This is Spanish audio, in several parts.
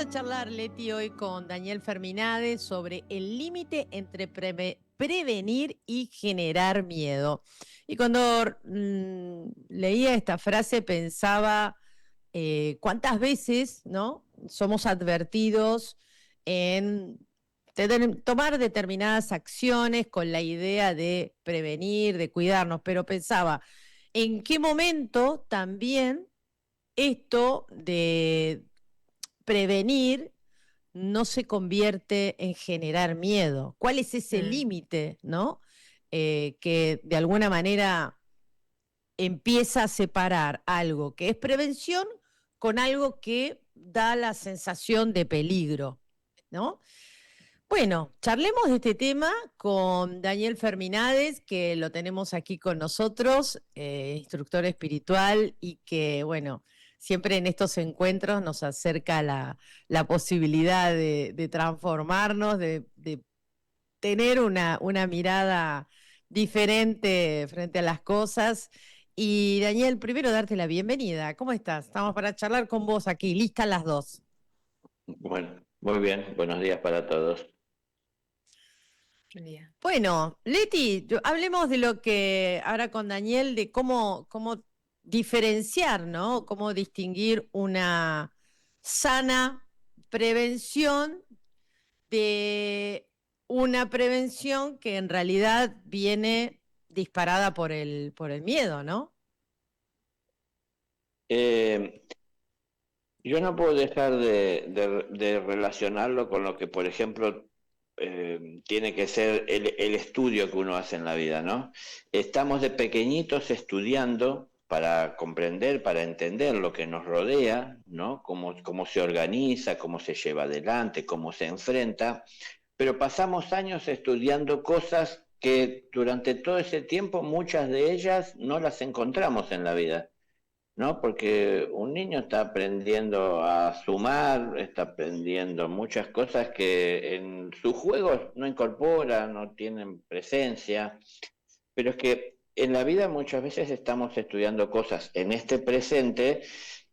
a charlar, Leti, hoy con Daniel Ferminades sobre el límite entre prevenir y generar miedo. Y cuando leía esta frase pensaba cuántas veces, ¿no?, somos advertidos en tomar determinadas acciones con la idea de prevenir, de cuidarnos, pero pensaba, ¿en qué momento también esto de prevenir no se convierte en generar miedo? ¿Cuál es ese límite, ¿no? Que de alguna manera empieza a separar algo que es prevención con algo que da la sensación de peligro, ¿no? Bueno, charlemos de este tema con Daniel Ferminades, que lo tenemos aquí con nosotros, instructor espiritual y que, bueno, siempre en estos encuentros nos acerca la posibilidad de transformarnos, de tener una mirada diferente frente a las cosas. Y Daniel, primero darte la bienvenida. ¿Cómo estás? Estamos para charlar con vos aquí, listas las dos. Bueno, muy bien, buenos días para todos. Bueno, Leti, hablemos de lo que ahora con Daniel, de cómo diferenciar, ¿no? Cómo distinguir una sana prevención de una prevención que en realidad viene disparada por el miedo, ¿no? Eh, yo no puedo dejar de relacionarlo con lo que, por ejemplo, tiene que ser el estudio que uno hace en la vida, ¿no? Estamos de pequeñitos estudiando para comprender, para entender lo que nos rodea, ¿no? Cómo se organiza, cómo se lleva adelante, cómo se enfrenta, pero pasamos años estudiando cosas que durante todo ese tiempo, muchas de ellas no las encontramos en la vida, ¿no? Porque un niño está aprendiendo a sumar, está aprendiendo muchas cosas que en sus juegos no incorpora, no tienen presencia, pero es que en la vida muchas veces estamos estudiando cosas en este presente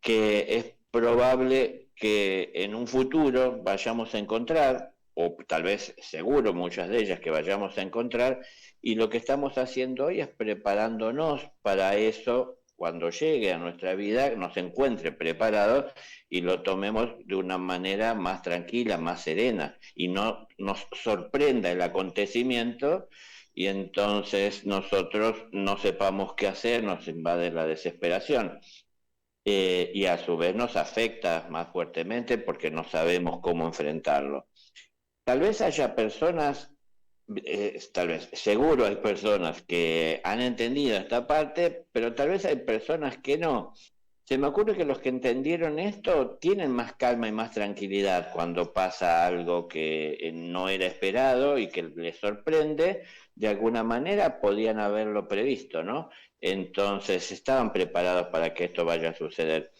que es probable que en un futuro vayamos a encontrar, o tal vez seguro muchas de ellas que vayamos a encontrar, y lo que estamos haciendo hoy es preparándonos para eso cuando llegue a nuestra vida, nos encuentre preparados y lo tomemos de una manera más tranquila, más serena, y no nos sorprenda el acontecimiento y entonces nosotros no sepamos qué hacer, nos invade la desesperación. Y a su vez nos afecta más fuertemente porque no sabemos cómo enfrentarlo. Tal vez haya personas, tal vez, seguro hay personas que han entendido esta parte, pero tal vez hay personas que no. Se me ocurre que los que entendieron esto tienen más calma y más tranquilidad cuando pasa algo que no era esperado y que les sorprende. De alguna manera podían haberlo previsto, ¿no? Entonces estaban preparados para que esto vaya a suceder.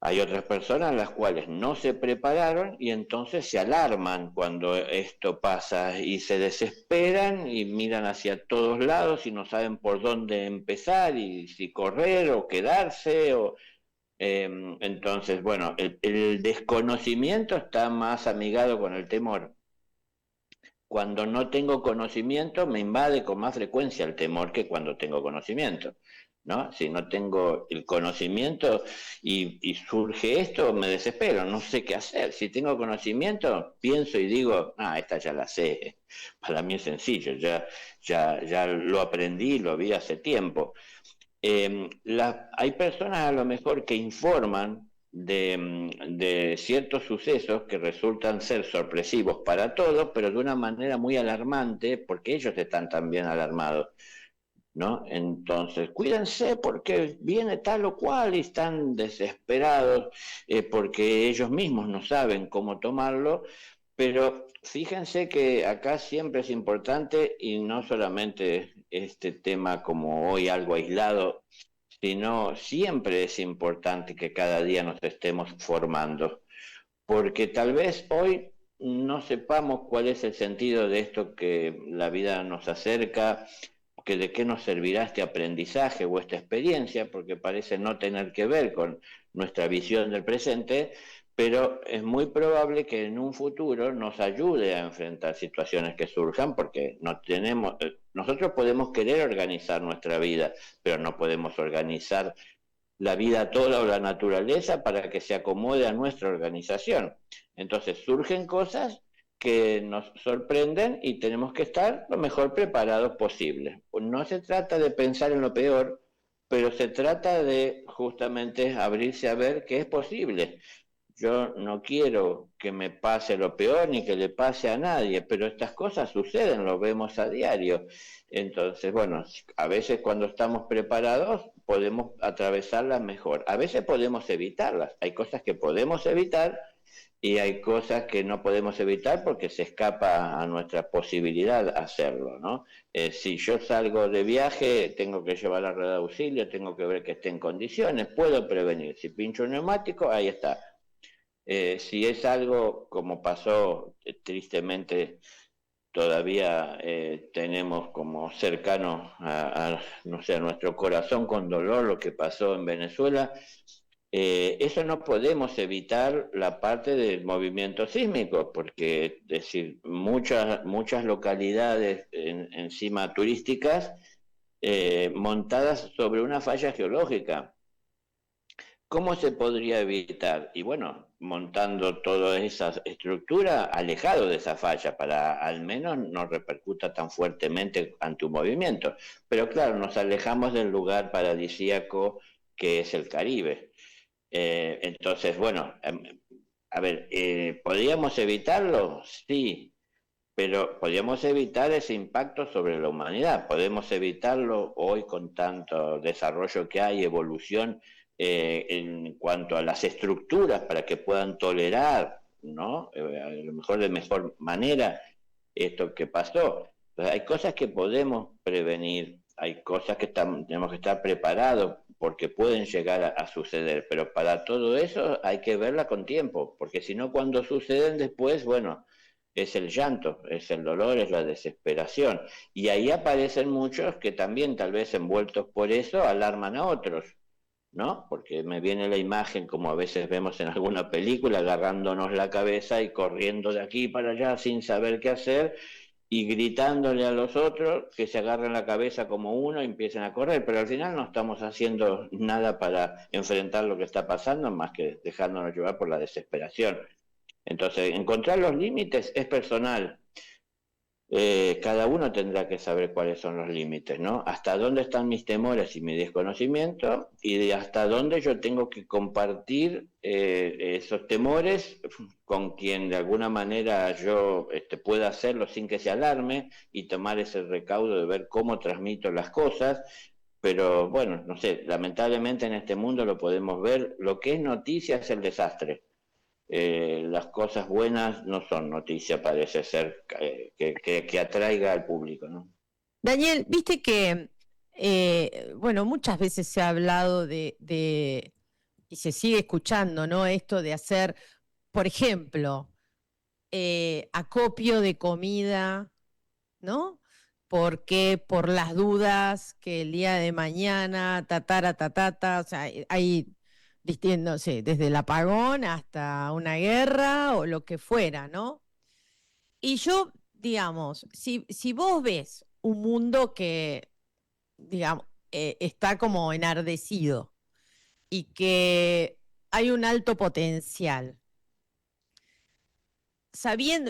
Hay otras personas las cuales no se prepararon y entonces se alarman cuando esto pasa y se desesperan y miran hacia todos lados y no saben por dónde empezar y si correr o quedarse entonces, bueno, el desconocimiento está más amigado con el temor. Cuando no tengo conocimiento me invade con más frecuencia el temor que cuando tengo conocimiento, ¿no? Si no tengo el conocimiento y surge esto, me desespero, no sé qué hacer. Si tengo conocimiento, pienso y digo, esta ya la sé. Para mí es sencillo, ya lo aprendí, lo vi hace tiempo. Hay personas a lo mejor que informan de ciertos sucesos que resultan ser sorpresivos para todos, pero de una manera muy alarmante, porque ellos están también alarmados, ¿no? Entonces, cuídense porque viene tal o cual y están desesperados porque ellos mismos no saben cómo tomarlo, pero fíjense que acá siempre es importante y no solamente este tema como hoy algo aislado, sino siempre es importante que cada día nos estemos formando, porque tal vez hoy no sepamos cuál es el sentido de esto que la vida nos acerca, que de qué nos servirá este aprendizaje o esta experiencia, porque parece no tener que ver con nuestra visión del presente, pero es muy probable que en un futuro nos ayude a enfrentar situaciones que surjan, porque no tenemos, nosotros podemos querer organizar nuestra vida, pero no podemos organizar la vida toda o la naturaleza para que se acomode a nuestra organización. Entonces surgen cosas que nos sorprenden y tenemos que estar lo mejor preparados posible. No se trata de pensar en lo peor, pero se trata de justamente abrirse a ver qué es posible. Yo no quiero que me pase lo peor ni que le pase a nadie, pero estas cosas suceden, lo vemos a diario. Entonces, bueno, a veces cuando estamos preparados podemos atravesarlas mejor. A veces podemos evitarlas. Hay cosas que podemos evitar y hay cosas que no podemos evitar porque se escapa a nuestra posibilidad hacerlo, ¿no? Si yo salgo de viaje, tengo que llevar la red de auxilio, tengo que ver que esté en condiciones, puedo prevenir. Si pincho un neumático, ahí está. Si es algo como pasó tristemente, todavía tenemos como cercano no sé, a nuestro corazón con dolor lo que pasó en Venezuela. Eso no podemos evitar la parte del movimiento sísmico, porque es decir, muchas localidades encima turísticas montadas sobre una falla geológica. ¿Cómo se podría evitar? Y bueno, montando toda esa estructura alejado de esa falla para al menos no repercuta tan fuertemente ante un movimiento. Pero claro, nos alejamos del lugar paradisíaco que es el Caribe. Entonces, bueno, a ver, ¿podríamos evitarlo? Sí, pero podríamos evitar ese impacto sobre la humanidad. Podemos evitarlo hoy con tanto desarrollo que hay, evolución en cuanto a las estructuras para que puedan tolerar, ¿no? A lo mejor de mejor manera esto que pasó. Entonces, hay cosas que podemos prevenir, hay cosas que tenemos que estar preparados porque pueden llegar a suceder, pero para todo eso hay que verla con tiempo, porque si no cuando suceden después, bueno, es el llanto, es el dolor, es la desesperación. Y ahí aparecen muchos que también, tal vez envueltos por eso, alarman a otros, ¿no? Porque me viene la imagen, como a veces vemos en alguna película, agarrándonos la cabeza y corriendo de aquí para allá sin saber qué hacer y gritándole a los otros que se agarren la cabeza como uno y empiecen a correr, pero al final no estamos haciendo nada para enfrentar lo que está pasando más que dejándonos llevar por la desesperación. Entonces, encontrar los límites es personal. Cada uno tendrá que saber cuáles son los límites, ¿no? Hasta dónde están mis temores y mi desconocimiento y de hasta dónde yo tengo que compartir esos temores con quien de alguna manera yo pueda hacerlo sin que se alarme y tomar ese recaudo de ver cómo transmito las cosas. Pero bueno, no sé, lamentablemente en este mundo lo podemos ver, lo que es noticia es el desastre. Las cosas buenas no son noticia, parece ser, que atraiga al público, ¿no? Daniel, viste que, bueno, muchas veces se ha hablado y se sigue escuchando, ¿no? Esto de hacer, por ejemplo, acopio de comida, ¿no? Porque por las dudas que el día de mañana, tatata, o sea, hay distintos, desde el apagón hasta una guerra o lo que fuera, ¿no? Y yo, digamos, si vos ves un mundo que, digamos, está como enardecido y que hay un alto potencial,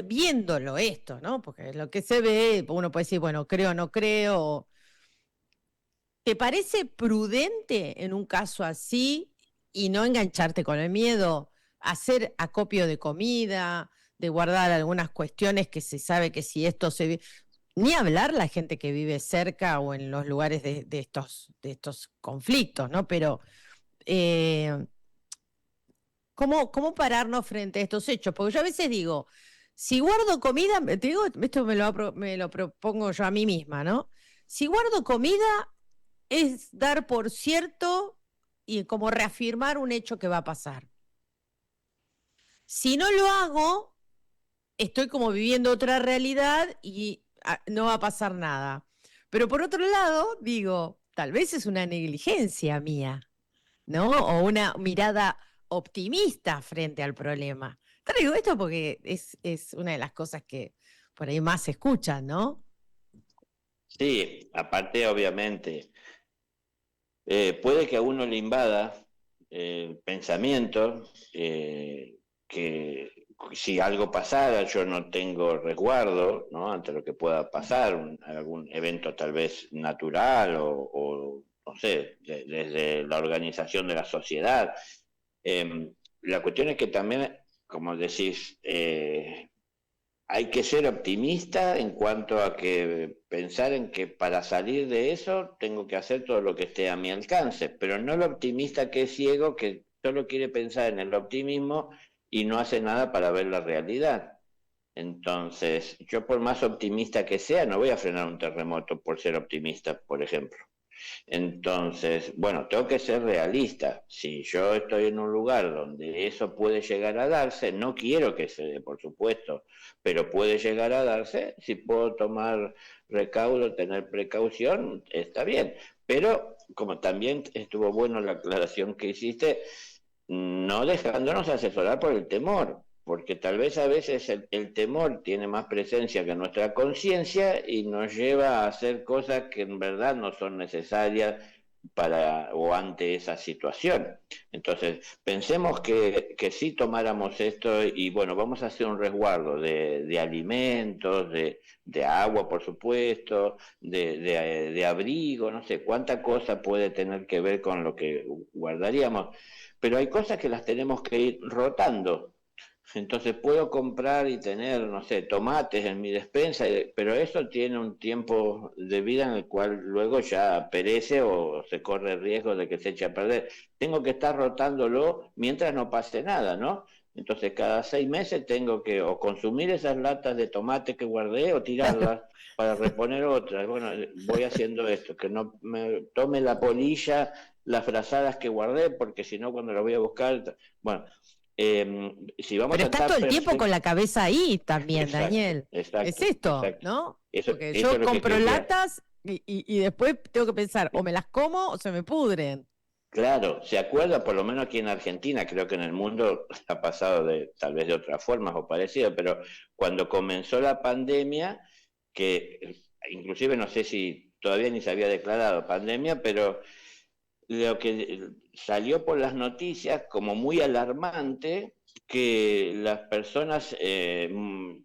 viéndolo esto, ¿no? Porque lo que se ve, uno puede decir, bueno, creo, no creo. ¿Te parece prudente en un caso así y no engancharte con el miedo, hacer acopio de comida, de guardar algunas cuestiones que se sabe que si esto se... Ni hablar la gente que vive cerca o en los lugares de estos conflictos, ¿no? Pero eh, ¿cómo pararnos frente a estos hechos? Porque yo a veces digo, si guardo comida, te digo, esto me lo propongo yo a mí misma, ¿no? Si guardo comida es dar por cierto y como reafirmar un hecho que va a pasar. Si no lo hago, estoy como viviendo otra realidad y no va a pasar nada. Pero por otro lado, digo, tal vez es una negligencia mía, ¿no? O una mirada optimista frente al problema. Traigo esto porque es una de las cosas que por ahí más se escuchan, ¿no? Sí, aparte, obviamente, puede que a uno le invada el pensamiento que si algo pasara, yo no tengo resguardo, ¿no? Ante lo que pueda pasar, algún evento tal vez natural o no sé, desde la organización de la sociedad. La cuestión es que también, como decís, hay que ser optimista en cuanto a que pensar en que para salir de eso tengo que hacer todo lo que esté a mi alcance, pero no el optimista que es ciego, que solo quiere pensar en el optimismo y no hace nada para ver la realidad. Entonces, yo por más optimista que sea, no voy a frenar un terremoto por ser optimista, por ejemplo. Entonces, bueno, tengo que ser realista. Si yo estoy en un lugar donde eso puede llegar a darse, no quiero que se dé, por supuesto, pero puede llegar a darse, si puedo tomar recaudo, tener precaución, está bien. Pero como también estuvo bueno la aclaración que hiciste, no dejándonos asesorar por el temor, porque tal vez a veces el temor tiene más presencia que nuestra conciencia y nos lleva a hacer cosas que en verdad no son necesarias para o ante esa situación. Entonces, pensemos que si tomáramos esto y bueno, vamos a hacer un resguardo de alimentos, de agua, por supuesto, de abrigo, no sé cuánta cosa puede tener que ver con lo que guardaríamos, pero hay cosas que las tenemos que ir rotando. Entonces puedo comprar y tener, no sé, tomates en mi despensa, pero eso tiene un tiempo de vida en el cual luego ya perece o se corre el riesgo de que se eche a perder. Tengo que estar rotándolo mientras no pase nada, ¿no? Entonces cada 6 meses tengo que o consumir esas latas de tomate que guardé o tirarlas para reponer otras. Bueno, voy haciendo esto, que no me tome la polilla las frazadas que guardé, porque si no cuando las voy a buscar, bueno, si vamos Pero a estás estar todo el tiempo con perfectos, la cabeza ahí también, exacto, Daniel. Es exacto, esto, exacto. ¿no? Eso Porque es yo lo que compro quería. latas y después tengo que pensar, o me las como o se me pudren. Claro, se acuerda, por lo menos aquí en Argentina, creo que en el mundo ha pasado de tal vez de otras formas o parecido, pero cuando comenzó la pandemia, que inclusive no sé si todavía ni se había declarado pandemia, pero lo que salió por las noticias como muy alarmante, que las personas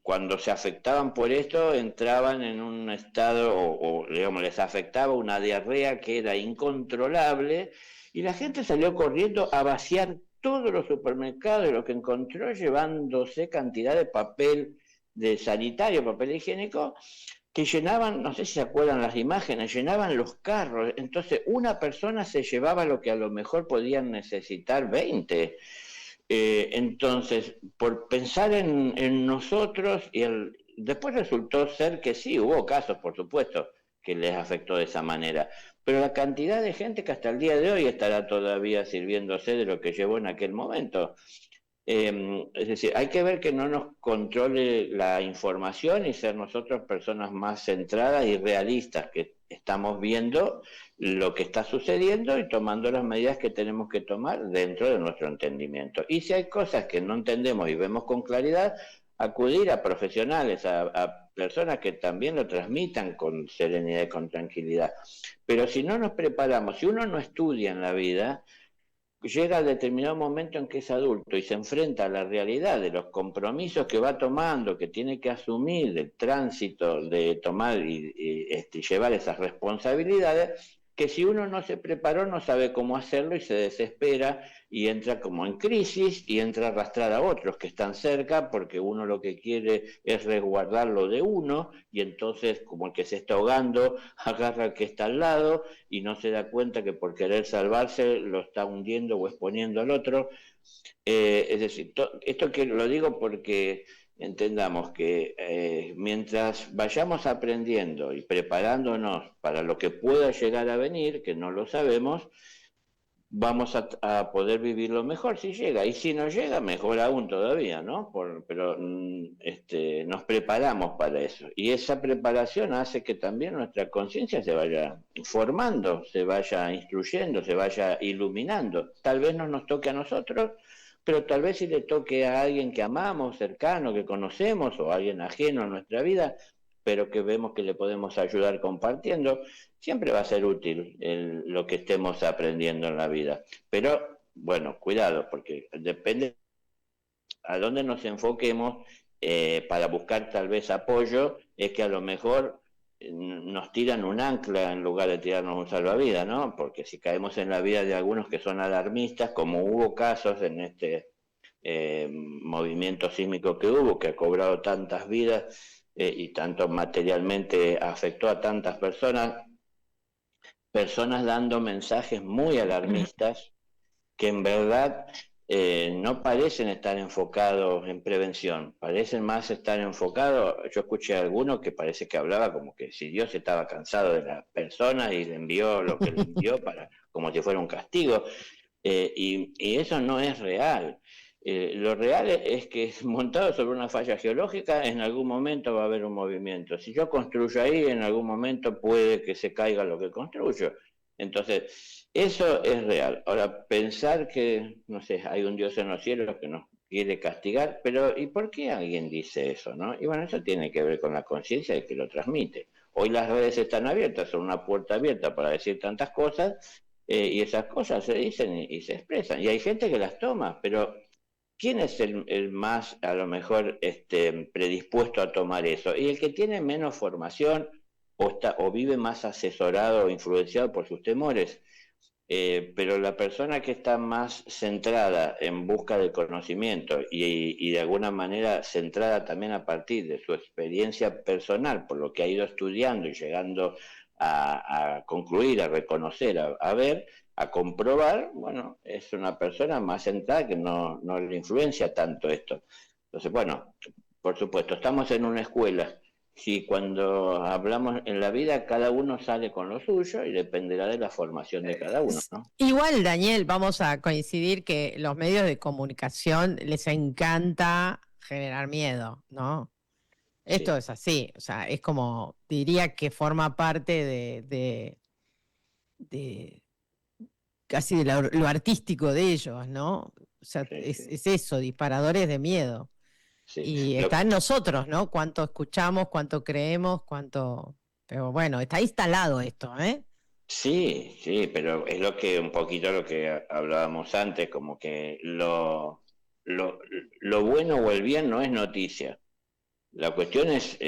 cuando se afectaban por esto entraban en un estado digamos les afectaba una diarrea que era incontrolable y la gente salió corriendo a vaciar todos los supermercados de lo que encontró llevándose cantidad de papel de sanitario, papel higiénico que llenaban, no sé si se acuerdan las imágenes, llenaban los carros, entonces una persona se llevaba lo que a lo mejor podían necesitar 20. Entonces, por pensar en nosotros, después resultó ser que sí, hubo casos, por supuesto, que les afectó de esa manera, pero la cantidad de gente que hasta el día de hoy estará todavía sirviéndose de lo que llevó en aquel momento. Es decir, hay que ver que no nos controle la información y ser nosotros personas más centradas y realistas, que estamos viendo lo que está sucediendo y tomando las medidas que tenemos que tomar dentro de nuestro entendimiento. Y si hay cosas que no entendemos y vemos con claridad, acudir a profesionales, a personas que también lo transmitan con serenidad y con tranquilidad. Pero si no nos preparamos, si uno no estudia en la vida, llega a determinado momento en que es adulto y se enfrenta a la realidad de los compromisos que va tomando, que tiene que asumir, del tránsito de tomar y llevar esas responsabilidades, que si uno no se preparó no sabe cómo hacerlo y se desespera y entra como en crisis y entra a arrastrar a otros que están cerca porque uno lo que quiere es resguardar lo de uno y entonces como el que se está ahogando agarra al que está al lado y no se da cuenta que por querer salvarse lo está hundiendo o exponiendo al otro. Es decir, esto que lo digo porque entendamos que mientras vayamos aprendiendo y preparándonos para lo que pueda llegar a venir, que no lo sabemos, vamos a poder vivirlo mejor si llega. Y si no llega, mejor aún todavía, ¿no? Pero nos preparamos para eso. Y esa preparación hace que también nuestra conciencia se vaya formando, se vaya instruyendo, se vaya iluminando. Tal vez no nos toque a nosotros, pero tal vez si le toque a alguien que amamos, cercano, que conocemos, o a alguien ajeno a nuestra vida, pero que vemos que le podemos ayudar compartiendo, siempre va a ser útil lo que estemos aprendiendo en la vida. Pero, bueno, cuidado, porque depende a dónde nos enfoquemos para buscar tal vez apoyo, es que a lo mejor nos tiran un ancla en lugar de tirarnos un salvavidas, ¿no? Porque si caemos en la vida de algunos que son alarmistas, como hubo casos en este movimiento sísmico que hubo, que ha cobrado tantas vidas y tanto materialmente afectó a tantas personas dando mensajes muy alarmistas que en verdad no parecen estar enfocados en prevención, parecen más estar enfocados. Yo escuché a alguno que parece que hablaba como que si Dios estaba cansado de las personas y le envió lo que le envió para, como si fuera un castigo, y eso no es real. Lo real es que montado sobre una falla geológica, en algún momento va a haber un movimiento. Si yo construyo ahí, en algún momento puede que se caiga lo que construyo. Entonces, eso es real. Ahora, pensar que, no sé, hay un Dios en los cielos que nos quiere castigar, pero ¿y por qué alguien dice eso, no? Y bueno, eso tiene que ver con la conciencia de que lo transmite. Hoy las redes están abiertas, son una puerta abierta para decir tantas cosas, y esas cosas se dicen y se expresan. Y hay gente que las toma, pero ¿quién es el más, a lo mejor, predispuesto a tomar eso? Y el que tiene menos formación o vive más asesorado o influenciado por sus temores. Pero la persona que está más centrada en busca del conocimiento y de alguna manera centrada también a partir de su experiencia personal, por lo que ha ido estudiando y llegando a concluir, a reconocer, a ver, a comprobar, bueno, es una persona más centrada que no le influencia tanto esto. Entonces, bueno, por supuesto, estamos en una escuela. Si cuando hablamos en la vida, cada uno sale con lo suyo y dependerá de la formación de cada uno, ¿no? Igual, Daniel, vamos a coincidir que los medios de comunicación les encanta generar miedo, ¿no? Esto Sí, es así, o sea, es como, diría que forma parte de casi de lo artístico de ellos, ¿no? O sea, sí, sí. es eso, disparadores de miedo. Sí. Y está en nosotros, ¿no? Cuánto escuchamos, cuánto creemos, cuánto... Pero bueno, está instalado esto, ¿eh? Sí, sí, pero es lo que un poquito lo que hablábamos antes, como que lo, lo bueno o el bien no es noticia. La cuestión es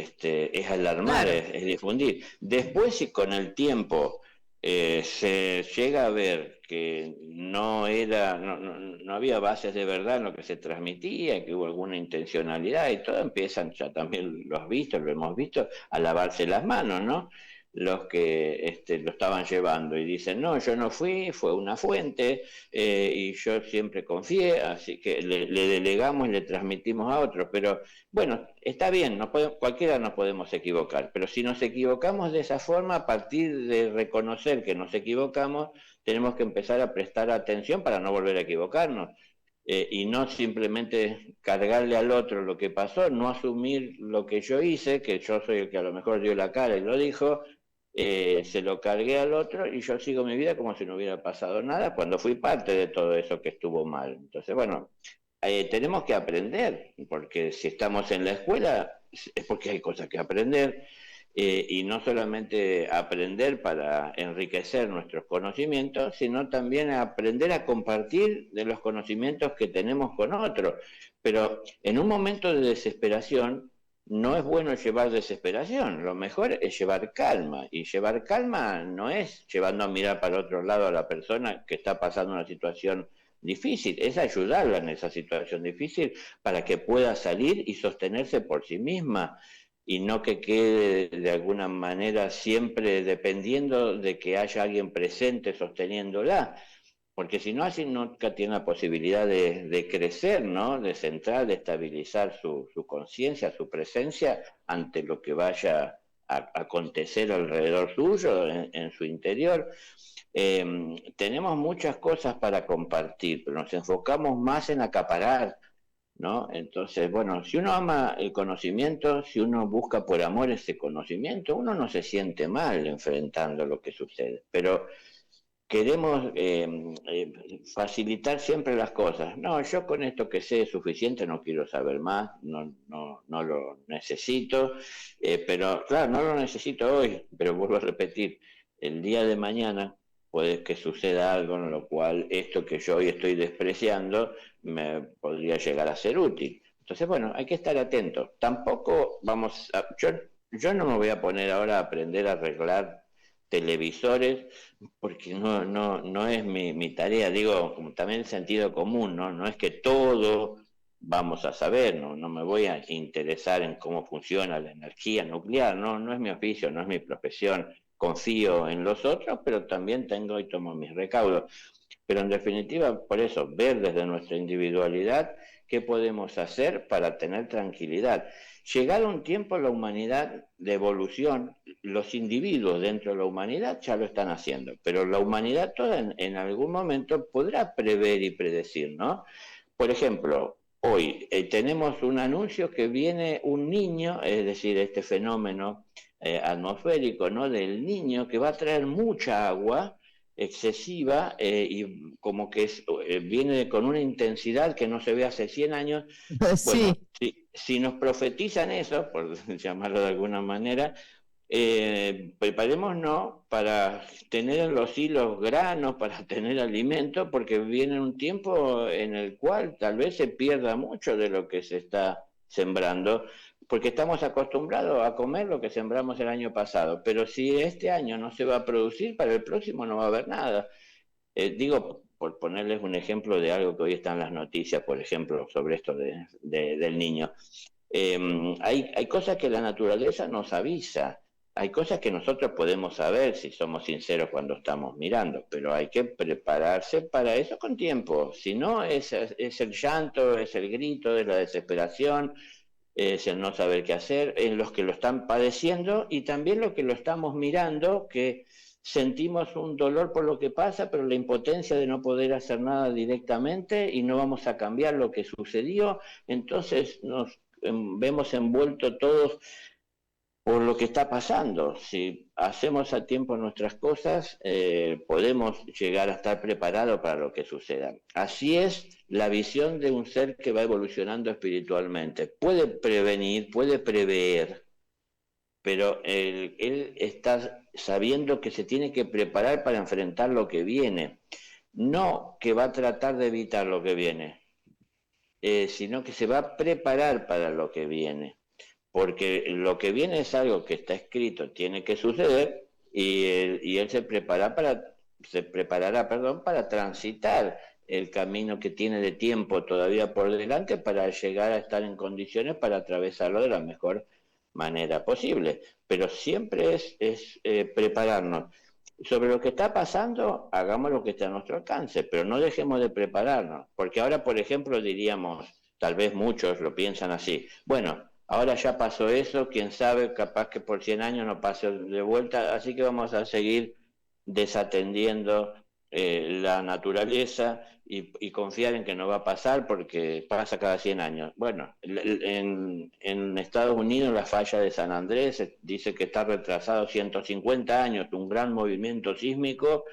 alarmar, Claro. es difundir. Después, si con el tiempo se llega a ver que no había bases de verdad en lo que se transmitía, que hubo alguna intencionalidad y todo, empiezan, ya también lo hemos visto, a lavarse las manos, ¿no? Los que lo estaban llevando y dicen, no, yo no fui, fue una fuente, y yo siempre confié, así que le delegamos y le transmitimos a otros, pero bueno, está bien, cualquiera nos podemos equivocar, pero si nos equivocamos de esa forma, a partir de reconocer que nos equivocamos, tenemos que empezar a prestar atención para no volver a equivocarnos. Y no simplemente cargarle al otro lo que pasó, no asumir lo que yo hice, que yo soy el que a lo mejor dio la cara y lo dijo, se lo cargué al otro y yo sigo mi vida como si no hubiera pasado nada cuando fui parte de todo eso que estuvo mal. Entonces, bueno, tenemos que aprender, porque si estamos en la escuela es porque hay cosas que aprender, y no solamente aprender para enriquecer nuestros conocimientos, sino también aprender a compartir de los conocimientos que tenemos con otros. Pero en un momento de desesperación, no es bueno llevar desesperación, lo mejor es llevar calma, y llevar calma no es llevando a mirar para otro lado a la persona que está pasando una situación difícil, es ayudarla en esa situación difícil para que pueda salir y sostenerse por sí misma y no que quede de alguna manera siempre dependiendo de que haya alguien presente sosteniéndola, porque si no, así nunca tiene la posibilidad de crecer, ¿no? De centrar, de estabilizar su conciencia, su presencia ante lo que vaya acontecer alrededor suyo, en su interior. Tenemos muchas cosas para compartir, pero nos enfocamos más en acaparar, ¿no? Entonces, bueno, si uno ama el conocimiento, si uno busca por amor ese conocimiento, uno no se siente mal enfrentando lo que sucede, pero queremos facilitar siempre las cosas. No, yo con esto que sé es suficiente, no quiero saber más, no lo necesito, pero claro, no lo necesito hoy, pero vuelvo a repetir, el día de mañana puede que suceda algo en lo cual esto que yo hoy estoy despreciando me podría llegar a ser útil. Entonces, bueno, hay que estar atento. Tampoco yo no me voy a poner ahora a aprender a arreglar televisores porque no es mi tarea, digo, como también el sentido común, ¿no? No es que todo vamos a saber, no me voy a interesar en cómo funciona la energía nuclear, no es mi oficio, no es mi profesión, confío en los otros, pero también tengo y tomo mis recaudos. Pero en definitiva, por eso, ver desde nuestra individualidad qué podemos hacer para tener tranquilidad. Llegado un tiempo, la humanidad de evolución, los individuos dentro de la humanidad ya lo están haciendo, pero la humanidad toda en algún momento podrá prever y predecir, ¿no? Por ejemplo, hoy tenemos un anuncio que viene un niño, es decir, este fenómeno atmosférico, ¿no? Del niño que va a traer mucha agua excesiva y como que viene con una intensidad que no se ve hace 100 años. Bueno, Sí. si nos profetizan eso, por llamarlo de alguna manera, preparémonos para tener en los hilos granos, para tener alimento, porque viene un tiempo en el cual tal vez se pierda mucho de lo que se está sembrando, porque estamos acostumbrados a comer lo que sembramos el año pasado, pero si este año no se va a producir, para el próximo no va a haber nada. Digo, por ponerles un ejemplo de algo que hoy está en las noticias, por ejemplo, sobre esto del niño. Hay cosas que la naturaleza nos avisa, hay cosas que nosotros podemos saber si somos sinceros cuando estamos mirando, pero hay que prepararse para eso con tiempo. Si no, es el llanto, es el grito, es la desesperación, es el no saber qué hacer, en los que lo están padeciendo y también los que lo estamos mirando, que sentimos un dolor por lo que pasa, pero la impotencia de no poder hacer nada directamente y no vamos a cambiar lo que sucedió, entonces nos vemos envueltos todos por lo que está pasando. Si hacemos a tiempo nuestras cosas, podemos llegar a estar preparados para lo que suceda. Así es la visión de un ser que va evolucionando espiritualmente. Puede prevenir, puede prever, pero él está sabiendo que se tiene que preparar para enfrentar lo que viene. No que va a tratar de evitar lo que viene, sino que se va a preparar para lo que viene, porque lo que viene es algo que está escrito, tiene que suceder, y él se preparará, perdón, para transitar el camino que tiene de tiempo todavía por delante para llegar a estar en condiciones para atravesarlo de la mejor manera posible. Pero siempre es prepararnos. Sobre lo que está pasando, hagamos lo que esté a nuestro alcance, pero no dejemos de prepararnos, porque ahora, por ejemplo, diríamos, tal vez muchos lo piensan así, bueno, ahora ya pasó eso, quién sabe, capaz que por 100 años no pase de vuelta, así que vamos a seguir desatendiendo la naturaleza y confiar en que no va a pasar porque pasa cada 100 años. Bueno, en Estados Unidos la falla de San Andrés dice que está retrasado 150 años, un gran movimiento sísmico,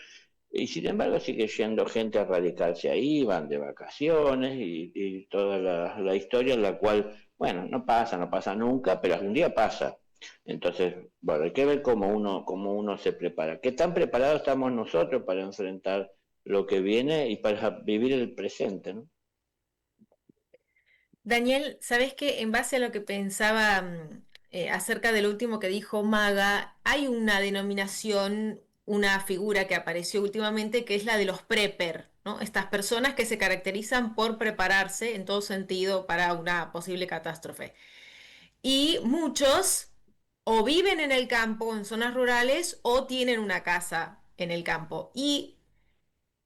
y sin embargo sigue yendo gente a radicarse ahí, van de vacaciones y toda la historia en la cual, bueno, no pasa nunca, pero algún día pasa. Entonces, bueno, hay que ver cómo uno se prepara. ¿Qué tan preparados estamos nosotros para enfrentar lo que viene y para vivir el presente, ¿no? Daniel, ¿sabés qué? En base a lo que pensaba acerca del último que dijo Maga, hay una denominación, una figura que apareció últimamente que es la de los prepper, ¿no? Estas personas que se caracterizan por prepararse en todo sentido para una posible catástrofe. Y muchos o viven en el campo, en zonas rurales, o tienen una casa en el campo. Y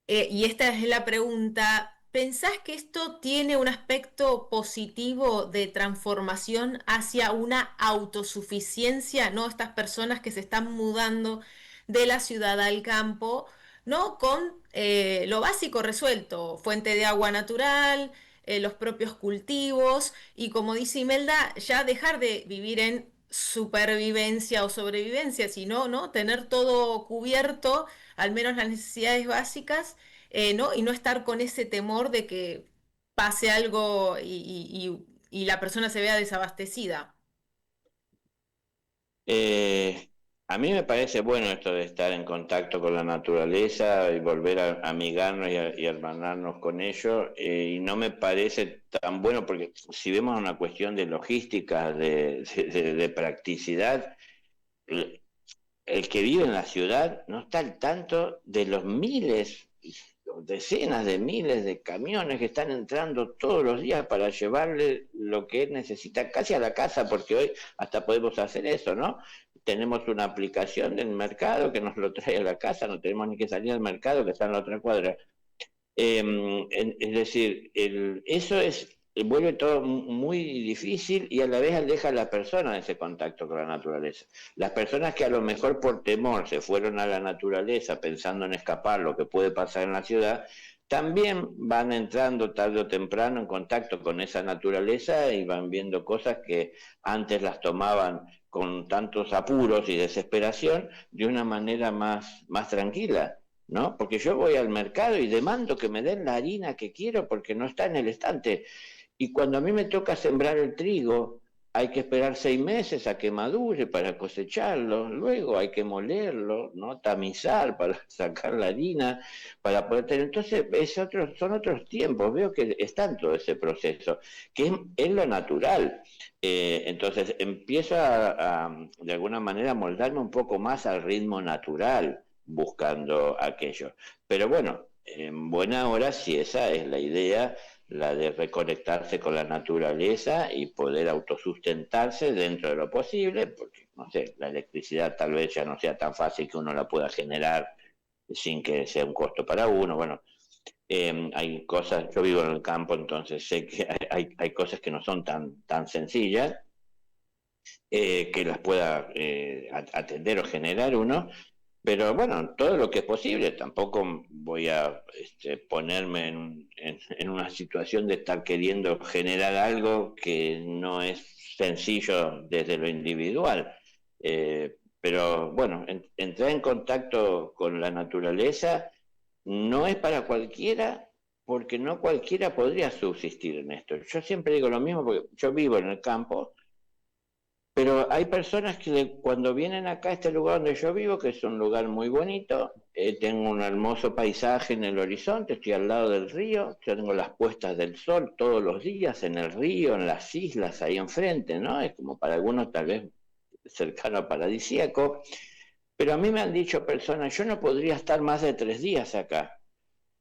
esta es la pregunta. ¿Pensás que esto tiene un aspecto positivo de transformación hacia una autosuficiencia, ¿no? Estas personas que se están mudando de la ciudad al campo, ¿no? Con lo básico resuelto, fuente de agua natural, los propios cultivos y como dice Imelda, ya dejar de vivir en supervivencia o sobrevivencia, sino, ¿no? Tener todo cubierto, al menos las necesidades básicas, ¿no? Y no estar con ese temor de que pase algo y la persona se vea desabastecida. Eh, a mí me parece bueno esto de estar en contacto con la naturaleza y volver a amigarnos y hermanarnos con ello, y no me parece tan bueno porque si vemos una cuestión de logística, de practicidad, el, el que vive en la ciudad no está al tanto de los miles, decenas de miles de camiones que están entrando todos los días para llevarle lo que él necesita casi a la casa, porque hoy hasta podemos hacer eso, ¿no? Tenemos una aplicación del mercado que nos lo trae a la casa, no tenemos ni que salir al mercado que está en la otra cuadra. Es decir, eso vuelve todo muy difícil y a la vez aleja a la persona de ese contacto con la naturaleza. Las personas que a lo mejor por temor se fueron a la naturaleza pensando en escapar lo que puede pasar en la ciudad, también van entrando tarde o temprano en contacto con esa naturaleza y van viendo cosas que antes las tomaban con tantos apuros y desesperación de una manera más tranquila. ¿No? Porque yo voy al mercado y demando que me den la harina que quiero porque no está en el estante. Y cuando a mí me toca sembrar el trigo, hay que esperar 6 meses a que madure para cosecharlo, luego hay que molerlo, ¿no? Tamizar para sacar la harina, para poder tener... Entonces son otros tiempos, veo que está en todo ese proceso, que es lo natural. Entonces empiezo de alguna manera, moldarme un poco más al ritmo natural buscando aquello. Pero bueno, en buena hora, si esa es la idea, la de reconectarse con la naturaleza y poder autosustentarse dentro de lo posible, porque, no sé, la electricidad tal vez ya no sea tan fácil que uno la pueda generar sin que sea un costo para uno. Bueno, hay cosas, yo vivo en el campo, entonces sé que hay cosas que no son tan sencillas, que las pueda atender o generar uno, pero bueno, todo lo que es posible, tampoco voy a ponerme en una situación de estar queriendo generar algo que no es sencillo desde lo individual. Pero bueno, entrar en contacto con la naturaleza no es para cualquiera, porque no cualquiera podría subsistir en esto. Yo siempre digo lo mismo, porque yo vivo en el campo, pero hay personas que cuando vienen acá a este lugar donde yo vivo, que es un lugar muy bonito, tengo un hermoso paisaje en el horizonte, estoy al lado del río, yo tengo las puestas del sol todos los días en el río, en las islas ahí enfrente, ¿no? Es como para algunos tal vez cercano a paradisíaco, pero a mí me han dicho personas, yo no podría estar más de 3 días acá,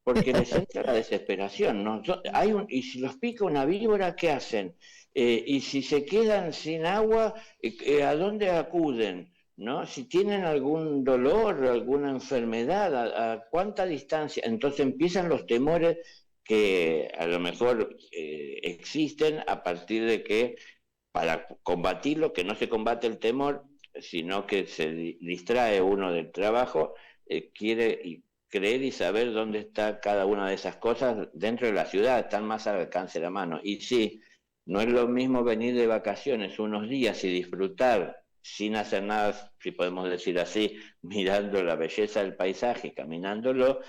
porque les entra la desesperación, ¿no? Y si los pica una víbora, ¿qué hacen? Y si se quedan sin agua, ¿a dónde acuden? ¿No? Si tienen algún dolor, alguna enfermedad, ¿a cuánta distancia? Entonces empiezan los temores que a lo mejor existen a partir de que para combatirlo, que no se combate el temor, sino que se distrae uno del trabajo, quiere creer y saber dónde está cada una de esas cosas dentro de la ciudad, están más al alcance de la mano. Y sí, no es lo mismo venir de vacaciones unos días y disfrutar sin hacer nada, si podemos decir así, mirando la belleza del paisaje, caminándolo,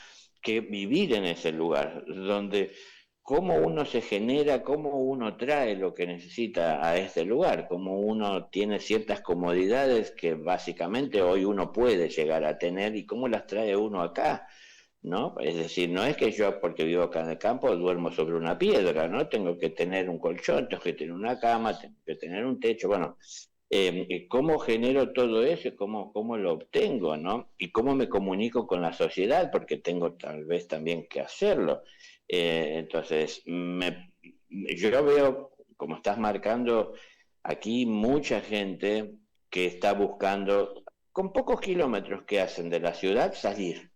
que vivir en ese lugar, donde cómo uno se genera, cómo uno trae lo que necesita a este lugar, cómo uno tiene ciertas comodidades que básicamente hoy uno puede llegar a tener y cómo las trae uno acá, ¿no? Es decir, no es que yo, porque vivo acá en el campo, duermo sobre una piedra, ¿no? Tengo que tener un colchón, tengo que tener una cama, tengo que tener un techo, bueno, ¿cómo genero todo eso? ¿Cómo lo obtengo, ¿no? Y cómo me comunico con la sociedad, porque tengo tal vez también que hacerlo. Entonces, yo veo, como estás marcando, aquí mucha gente que está buscando, con pocos kilómetros que hacen de la ciudad, salir.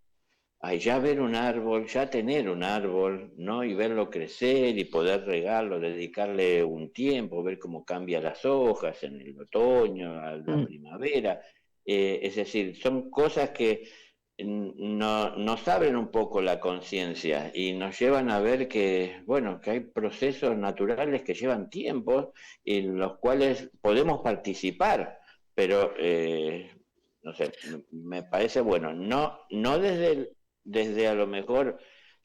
Ay, ya ver un árbol, ya tener un árbol, ¿no? Y verlo crecer y poder regarlo, dedicarle un tiempo, ver cómo cambia las hojas en el otoño, a la Mm. primavera. Es decir, son cosas que nos abren un poco la conciencia y nos llevan a ver que, bueno, que hay procesos naturales que llevan tiempo en los cuales podemos participar, pero no sé, me parece bueno, no desde a lo mejor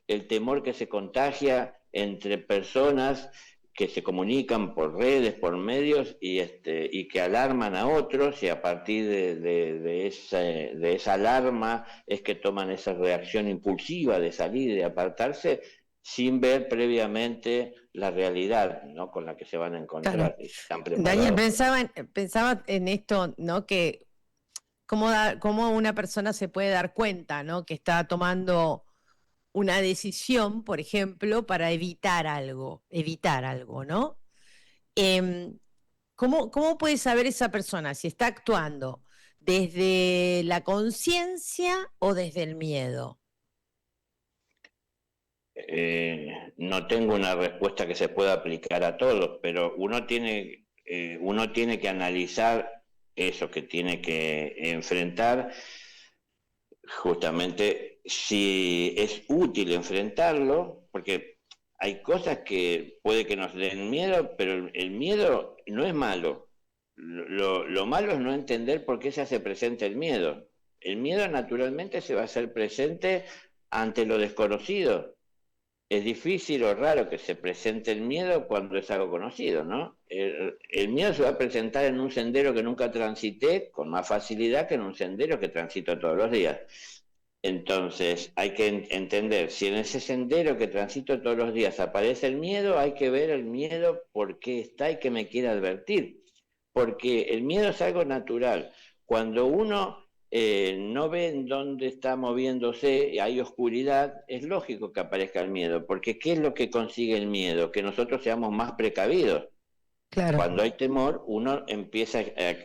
el temor que se contagia entre personas que se comunican por redes, por medios y que alarman a otros y a partir de esa alarma es que toman esa reacción impulsiva de salir y de apartarse sin ver previamente la realidad, ¿no? Con la que se van a Claro. encontrar y si están Daniel, preparados. pensaba en esto, ¿no? Que cómo una persona se puede dar cuenta, ¿no? Que está tomando una decisión, por ejemplo, para evitar algo, ¿no? Em, ¿Cómo puede saber esa persona si está actuando desde la conciencia o desde el miedo? No tengo una respuesta que se pueda aplicar a todos, pero uno tiene que analizar eso que tiene que enfrentar, justamente si es útil enfrentarlo, porque hay cosas que puede que nos den miedo, pero el miedo no es malo. Lo malo es no entender por qué se hace presente el miedo. El miedo naturalmente se va a hacer presente ante lo desconocido. Es difícil o raro que se presente el miedo cuando es algo conocido, ¿no? El miedo se va a presentar en un sendero que nunca transité con más facilidad que en un sendero que transito todos los días. Entonces hay que entender, si en ese sendero que transito todos los días aparece el miedo, hay que ver el miedo por qué está y qué me quiere advertir. Porque el miedo es algo natural. Cuando uno no ve en dónde está moviéndose y hay oscuridad, es lógico que aparezca el miedo, porque ¿qué es lo que consigue el miedo? Que nosotros seamos más precavidos. Claro. Cuando hay temor, uno empieza,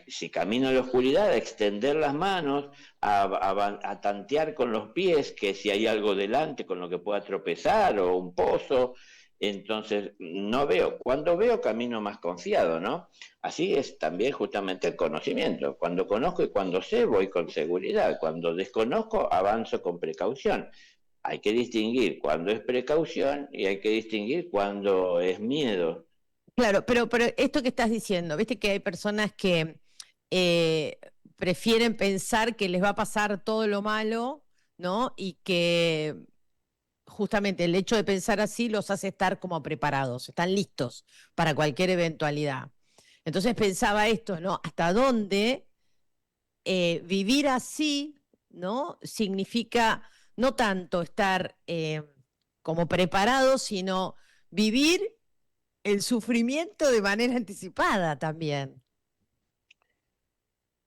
si camina en la oscuridad, a extender las manos, a tantear con los pies, que si hay algo delante con lo que pueda tropezar o un pozo. Entonces, no veo. Cuando veo, camino más confiado, ¿no? Así es también justamente el conocimiento. Cuando conozco y cuando sé, voy con seguridad. Cuando desconozco, avanzo con precaución. Hay que distinguir cuando es precaución y hay que distinguir cuando es miedo. Claro, pero esto que estás diciendo, viste que hay personas que eh, prefieren pensar que les va a pasar todo lo malo, ¿no? Y que justamente el hecho de pensar así los hace estar como preparados, están listos para cualquier eventualidad. Entonces pensaba esto, ¿no? ¿Hasta dónde vivir así, ¿no? Significa no tanto estar como preparado, sino vivir el sufrimiento de manera anticipada también.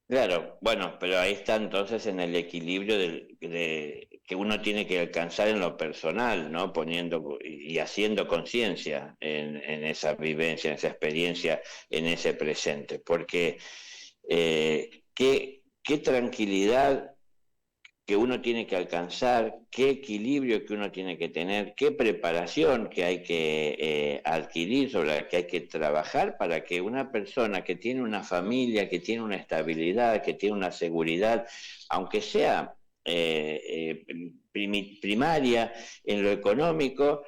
Claro, bueno, pero ahí está entonces en el equilibrio que uno tiene que alcanzar en lo personal, ¿no? Poniendo y haciendo conciencia en esa vivencia, en esa experiencia, en ese presente. Porque qué tranquilidad que uno tiene que alcanzar, qué equilibrio que uno tiene que tener, qué preparación que hay que adquirir, sobre la que hay que trabajar para que una persona que tiene una familia, que tiene una estabilidad, que tiene una seguridad, aunque sea primaria en lo económico,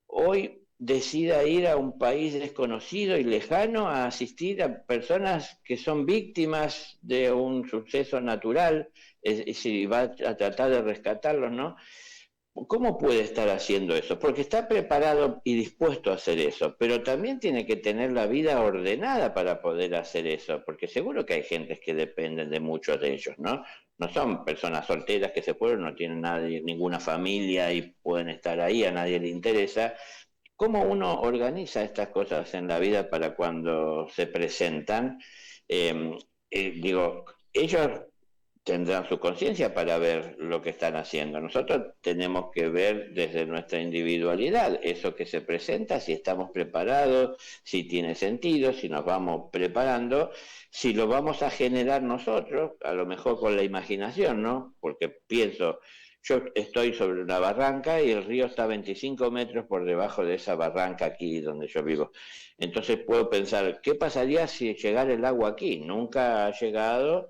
hoy decida ir a un país desconocido y lejano a asistir a personas que son víctimas de un suceso natural, si va a tratar de rescatarlos, ¿no? ¿Cómo puede estar haciendo eso? Porque está preparado y dispuesto a hacer eso, pero también tiene que tener la vida ordenada para poder hacer eso, porque seguro que hay gentes que dependen de muchos de ellos, ¿no? No son personas solteras que se fueron, no tienen nadie, ninguna familia y pueden estar ahí, a nadie le interesa. ¿Cómo uno organiza estas cosas en la vida para cuando se presentan? Eh, digo, ellos tendrán su conciencia para ver lo que están haciendo. Nosotros tenemos que ver desde nuestra individualidad eso que se presenta, si estamos preparados, si tiene sentido, si nos vamos preparando, si lo vamos a generar nosotros, a lo mejor con la imaginación, ¿no? Porque pienso, yo estoy sobre una barranca y el río está a 25 metros por debajo de esa barranca aquí donde yo vivo. Entonces puedo pensar, ¿qué pasaría si llegara el agua aquí? Nunca ha llegado,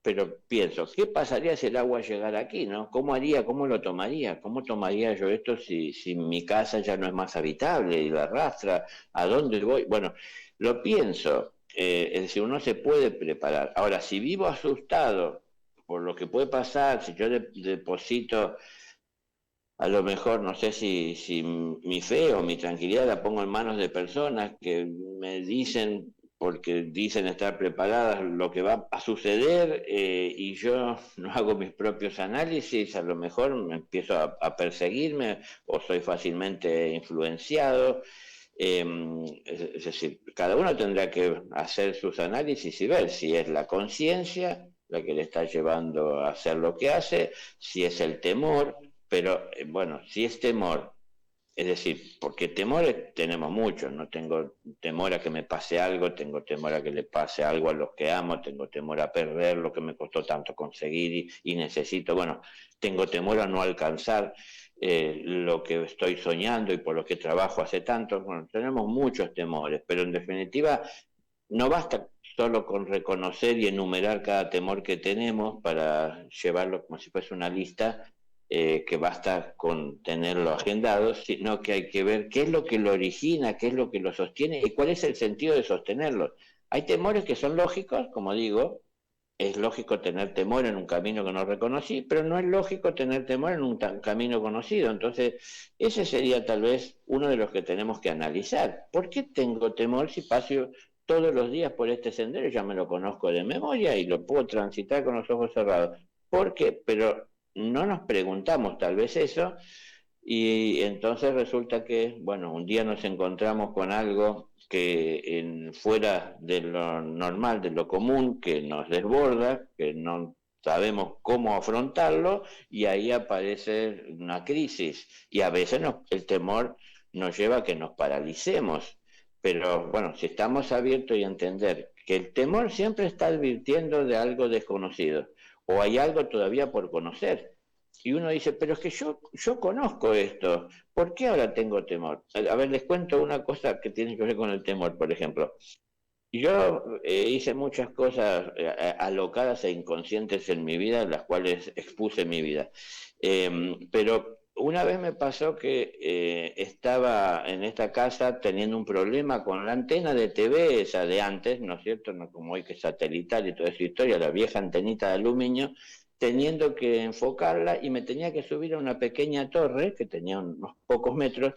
pero pienso, ¿qué pasaría si el agua llegara aquí, no? ¿Cómo haría, cómo lo tomaría? ¿Cómo tomaría yo esto si mi casa ya no es más habitable y la arrastra? ¿A dónde voy? Bueno, lo pienso, es decir, uno se puede preparar. Ahora, si vivo asustado por lo que puede pasar, si yo deposito, a lo mejor, no sé si mi fe o mi tranquilidad la pongo en manos de personas que me dicen, porque dicen estar preparadas lo que va a suceder, y yo no hago mis propios análisis, a lo mejor me empiezo a perseguirme o soy fácilmente influenciado. Es decir, cada uno tendrá que hacer sus análisis y ver si es la conciencia la que le está llevando a hacer lo que hace, si es el temor, pero bueno, si es temor, es decir, porque temores tenemos muchos, no tengo temor a que me pase algo, tengo temor a que le pase algo a los que amo, tengo temor a perder lo que me costó tanto conseguir y necesito, bueno, tengo temor a no alcanzar lo que estoy soñando y por lo que trabajo hace tanto, bueno, tenemos muchos temores, pero en definitiva no basta solo con reconocer y enumerar cada temor que tenemos para llevarlo como si fuese una lista, que basta con tenerlo agendado, sino que hay que ver qué es lo que lo origina, qué es lo que lo sostiene y cuál es el sentido de sostenerlo. Hay temores que son lógicos, como digo, es lógico tener temor en un camino que no reconocí, pero no es lógico tener temor en un camino conocido. Entonces, ese sería tal vez uno de los que tenemos que analizar. ¿Por qué tengo temor si paso todos los días por este sendero? Ya me lo conozco de memoria y lo puedo transitar con los ojos cerrados. ¿Por qué? Pero no nos preguntamos tal vez eso, y entonces resulta que, bueno, un día nos encontramos con algo que fuera de lo normal, de lo común, que nos desborda, que no sabemos cómo afrontarlo, y ahí aparece una crisis. Y a veces el temor nos lleva a que nos paralicemos. Pero bueno, si estamos abiertos y a entender que el temor siempre está advirtiendo de algo desconocido, o hay algo todavía por conocer. Y uno dice, pero es que yo conozco esto, ¿por qué ahora tengo temor? A ver, les cuento una cosa que tiene que ver con el temor, por ejemplo. Yo hice muchas cosas alocadas e inconscientes en mi vida, las cuales expuse mi vida. Pero una vez me pasó que estaba en esta casa teniendo un problema con la antena de TV, esa de antes, ¿no es cierto? No como hoy que es satelital y toda esa historia, la vieja antenita de aluminio, teniendo que enfocarla y me tenía que subir a una pequeña torre que tenía unos pocos metros.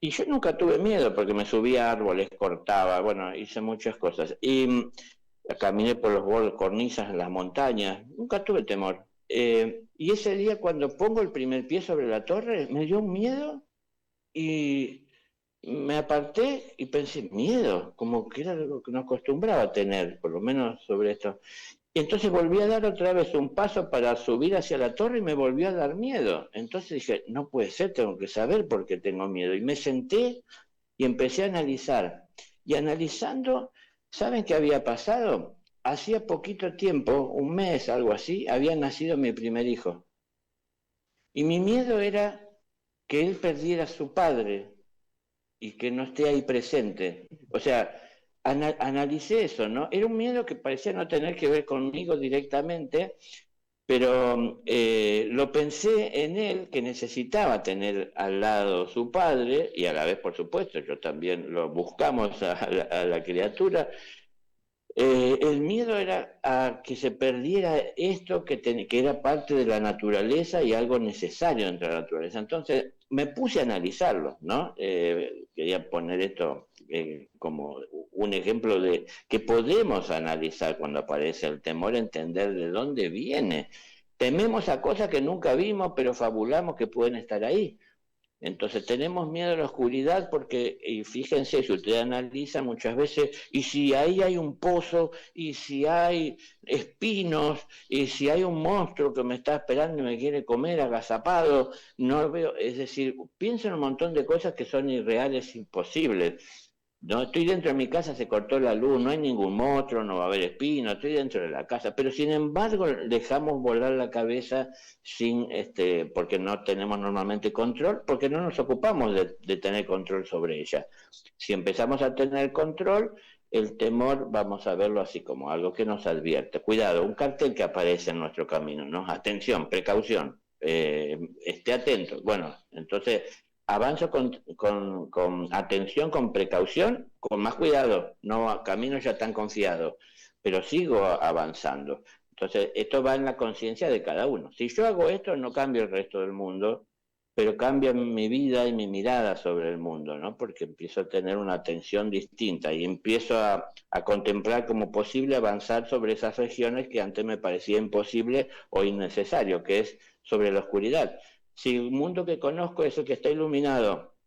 Y yo nunca tuve miedo porque me subía a árboles, cortaba, bueno, hice muchas cosas. Y caminé por los bordes, cornisas en las montañas, nunca tuve temor. Y ese día cuando pongo el primer pie sobre la torre, me dio un miedo y me aparté y pensé, miedo, como que era algo que no acostumbraba a tener, por lo menos sobre esto. Y entonces volví a dar otra vez un paso para subir hacia la torre y me volvió a dar miedo. Entonces dije, no puede ser, tengo que saber por qué tengo miedo. Y me senté y empecé a analizar. Y analizando, ¿saben qué había pasado? Hacía poquito tiempo, un mes, algo así, había nacido mi primer hijo. Y mi miedo era que él perdiera a su padre y que no esté ahí presente. O sea, analicé eso, ¿no? Era un miedo que parecía no tener que ver conmigo directamente, pero lo pensé en él, que necesitaba tener al lado su padre, y a la vez, por supuesto, yo también lo buscamos a la criatura. El miedo era a que se perdiera esto que era parte de la naturaleza y algo necesario dentro de la naturaleza. Entonces me puse a analizarlo, ¿no? Quería poner esto como un ejemplo de que podemos analizar cuando aparece el temor, entender de dónde viene. Tememos a cosas que nunca vimos, pero fabulamos que pueden estar ahí. Entonces tenemos miedo a la oscuridad porque, y fíjense, si usted analiza muchas veces, y si ahí hay un pozo, y si hay espinos, y si hay un monstruo que me está esperando y me quiere comer agazapado, no veo, es decir, pienso en un montón de cosas que son irreales, imposibles. No estoy dentro de mi casa, se cortó la luz, no hay ningún monstruo, no va a haber espino, estoy dentro de la casa, pero sin embargo dejamos volar la cabeza sin, porque no tenemos normalmente control, porque no nos ocupamos de tener control sobre ella. Si empezamos a tener control, el temor vamos a verlo así como algo que nos advierte. Cuidado, un cartel que aparece en nuestro camino, ¿no? Atención, precaución, esté atento. Bueno, entonces avanzo con atención, con precaución, con más cuidado, no camino ya tan confiado, pero sigo avanzando. Entonces, esto va en la conciencia de cada uno. Si yo hago esto, no cambio el resto del mundo, pero cambia mi vida y mi mirada sobre el mundo, ¿no? Porque empiezo a tener una atención distinta y empiezo a contemplar como posible avanzar sobre esas regiones que antes me parecía imposible o innecesario, que es sobre la oscuridad. Si el mundo que conozco es el que está iluminado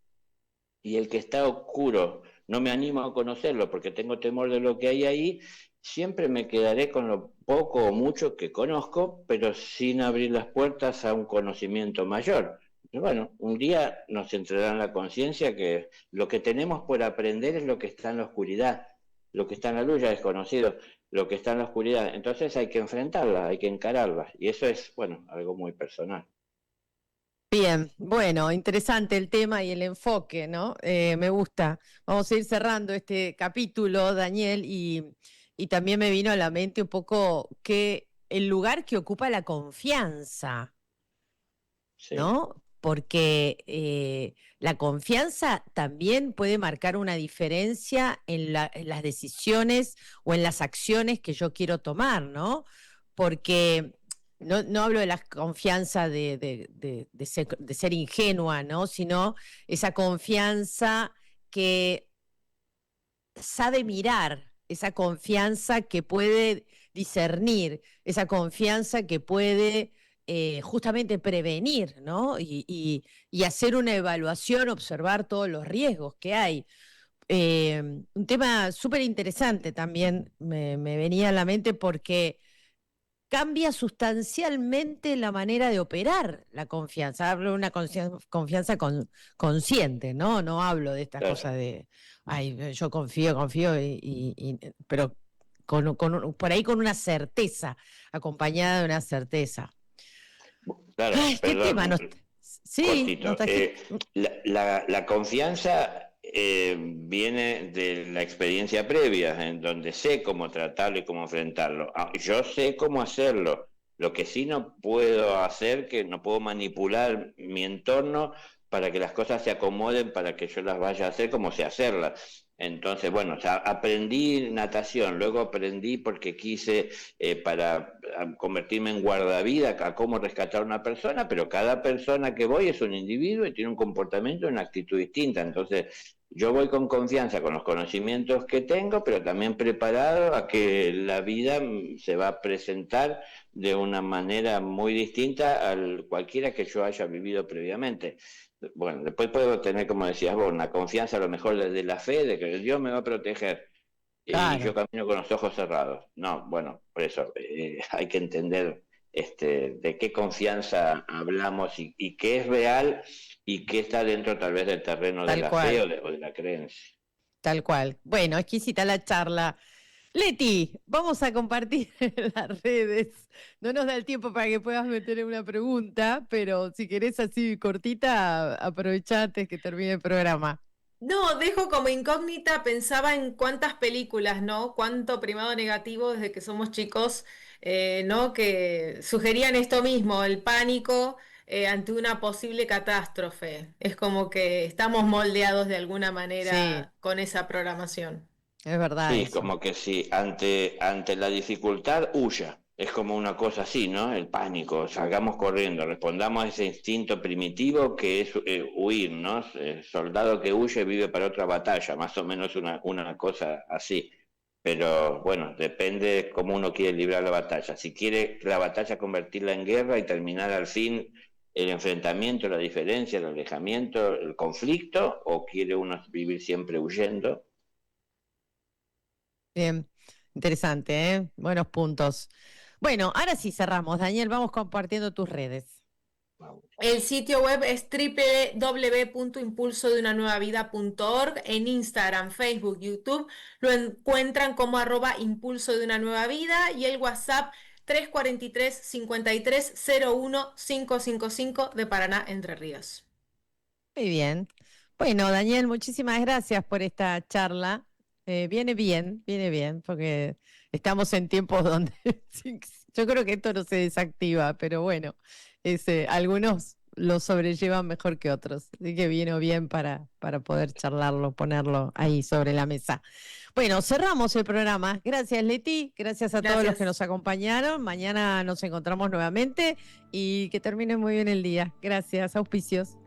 y el que está oscuro, no me animo a conocerlo porque tengo temor de lo que hay ahí, siempre me quedaré con lo poco o mucho que conozco, pero sin abrir las puertas a un conocimiento mayor. Y bueno, un día nos entrará en la conciencia que lo que tenemos por aprender es lo que está en la oscuridad, lo que está en la luz ya es conocido, lo que está en la oscuridad. Entonces hay que enfrentarla, hay que encararla, y eso es, bueno, algo muy personal. Bien, bueno, interesante el tema y el enfoque, ¿no? Me gusta. Vamos a ir cerrando este capítulo, Daniel, y también me vino a la mente un poco que el lugar que ocupa la confianza, Sí, ¿no? Porque la confianza también puede marcar una diferencia en las decisiones o en las acciones que yo quiero tomar, ¿no? Porque no hablo de la confianza de ser ingenua, ¿no? Sino esa confianza que sabe mirar, esa confianza que puede discernir, esa confianza que puede justamente prevenir, ¿no? Y hacer una evaluación, observar todos los riesgos que hay. Un tema súper interesante también me venía a la mente porque cambia sustancialmente la manera de operar la confianza. Hablo de una confianza consciente, ¿no? No hablo de estas claro. cosas de, ay, yo confío, pero por ahí con una certeza, acompañada de una certeza. Claro, Ay, qué tema perdón, sí, nos cortito. trajiste. La confianza viene de la experiencia previa, en donde sé cómo tratarlo y cómo enfrentarlo. Yo sé cómo hacerlo. Lo que sí no puedo hacer, que no puedo manipular mi entorno para que las cosas se acomoden, para que yo las vaya a hacer como sé hacerlas. Entonces, bueno, o sea, aprendí natación, luego aprendí porque quise para convertirme en guardavida a cómo rescatar a una persona, pero cada persona que voy es un individuo y tiene un comportamiento, una actitud distinta. Entonces, yo voy con confianza con los conocimientos que tengo, pero también preparado a que la vida se va a presentar de una manera muy distinta a cualquiera que yo haya vivido previamente. Bueno, después puedo tener, como decías vos, una confianza a lo mejor desde la fe, de que Dios me va a proteger y yo Claro, camino con los ojos cerrados. No, bueno, por eso hay que entender de qué confianza hablamos y qué es real y qué está dentro tal vez del terreno de tal la fe cual. o de la creencia. Tal cual. Bueno, exquisita la charla. Leti, vamos a compartir en las redes. No nos da el tiempo para que puedas meter una pregunta, pero si querés así cortita, aprovechá antes que termine el programa. No, dejo como incógnita, pensaba en cuántas películas, ¿no? Cuánto primado negativo desde que somos chicos, ¿no? Que sugerían esto mismo, el pánico ante una posible catástrofe. Es como que estamos moldeados de alguna Sí, manera con esa programación. es verdad Sí, eso. como que si ante la dificultad huya. Es como una cosa así, ¿no? El pánico, salgamos corriendo, respondamos a ese instinto primitivo que es huir, ¿no? Soldado que huye vive para otra batalla, más o menos una cosa así. Pero bueno, depende cómo uno quiere librar la batalla. Si quiere la batalla convertirla en guerra y terminar al fin el enfrentamiento, la diferencia, el alejamiento, el conflicto, o quiere uno vivir siempre huyendo. Bien, interesante, ¿eh? Buenos puntos. Bueno, ahora sí cerramos. Daniel, vamos compartiendo tus redes. El sitio web es www.impulsodeUnaNuevaVida.org. En Instagram, Facebook, YouTube lo encuentran como @Impulso de una Nueva Vida, y el WhatsApp 343-5301-555 de Paraná, Entre Ríos. Muy bien. Bueno, Daniel, muchísimas gracias por esta charla. Viene bien, porque estamos en tiempos donde sí, yo creo que esto no se desactiva, pero bueno, algunos lo sobrellevan mejor que otros. Así que vino bien para poder charlarlo, ponerlo ahí sobre la mesa. Bueno, cerramos el programa. Gracias, Leti. Gracias a todos los que nos acompañaron. Mañana nos encontramos nuevamente y que termine muy bien el día. Gracias, auspicios.